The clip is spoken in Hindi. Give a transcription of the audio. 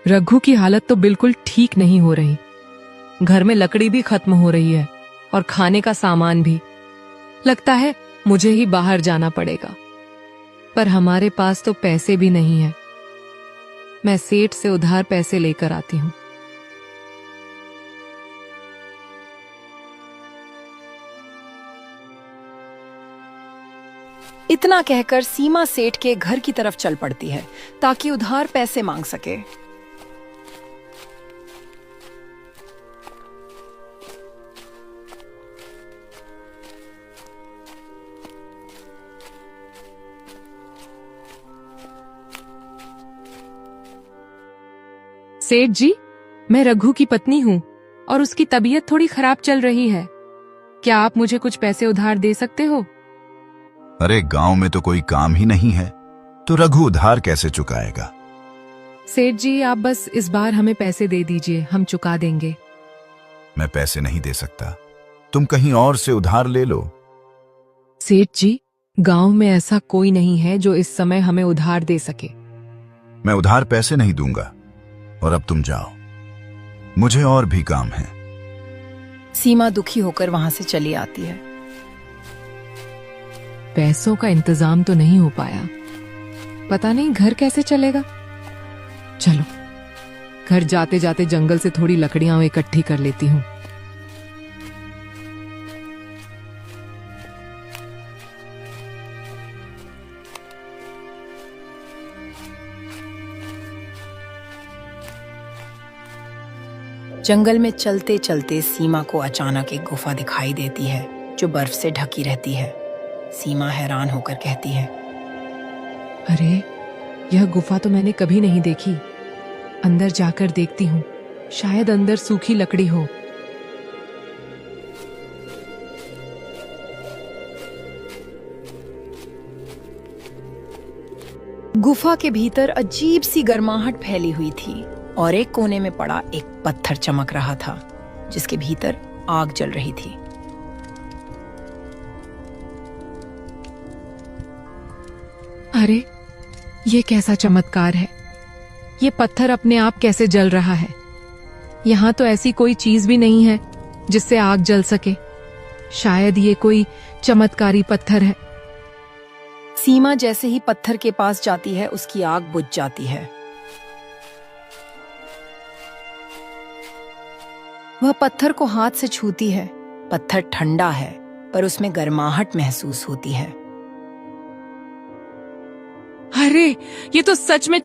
रघु की हालत तो बिल्कुल ठीक नहीं हो रही। घर में लकड़ी भी खत्म हो रही है और खाने का सामान भी। लगता है मुझे ही बाहर जाना पड़ेगा, पर हमारे पास तो पैसे भी नहीं है। मैं सेठ से उधार पैसे लेकर आती हूँ। इतना कहकर सीमा सेठ के घर की तरफ चल पड़ती है ताकि उधार पैसे मांग सके। सेठ जी, मैं रघु की पत्नी हूँ और उसकी तबीयत थोड़ी खराब चल रही है। क्या आप मुझे कुछ पैसे उधार दे सकते हो? अरे गांव में तो कोई काम ही नहीं है, तो रघु उधार कैसे चुकाएगा? सेठ जी, आप बस इस बार हमें पैसे दे दीजिए, हम चुका देंगे। मैं पैसे नहीं दे सकता, तुम कहीं और से उधार ले लो। सेठ जी, गांव में ऐसा कोई नहीं है जो इस समय हमें उधार दे सके। मैं उधार पैसे नहीं दूंगा, और अब तुम जाओ, मुझे और भी काम है। सीमा दुखी होकर वहां से चली आती है। पैसों का इंतजाम तो नहीं हो पाया, पता नहीं घर कैसे चलेगा। चलो, घर जाते जाते जंगल से थोड़ी लकड़ियां इकट्ठी कर लेती हूँ। जंगल में चलते चलते सीमा को अचानक एक गुफा दिखाई देती है जो बर्फ से ढकी रहती है। सीमा हैरान होकर कहती है, अरे, यह गुफा तो मैंने कभी नहीं देखी। अंदर जाकर देखती हूँ, शायद अंदर सूखी लकड़ी हो। गुफा के भीतर अजीब सी गर्माहट फैली हुई थी और एक कोने में पड़ा एक पत्थर चमक रहा था जिसके भीतर आग जल रही थी। अरे, ये कैसा चमत्कार है? ये पत्थर अपने आप कैसे जल रहा है? यहाँ तो ऐसी कोई चीज भी नहीं है जिससे आग जल सके। शायद ये कोई चमत्कारी पत्थर है। सीमा जैसे ही पत्थर के पास जाती है उसकी आग बुझ जाती है। वह पत्थर को हाथ से छूती है। पत्थर ठंडा है पर उसमें गर्माहट महसूस होती है। अरे, ये तो सच में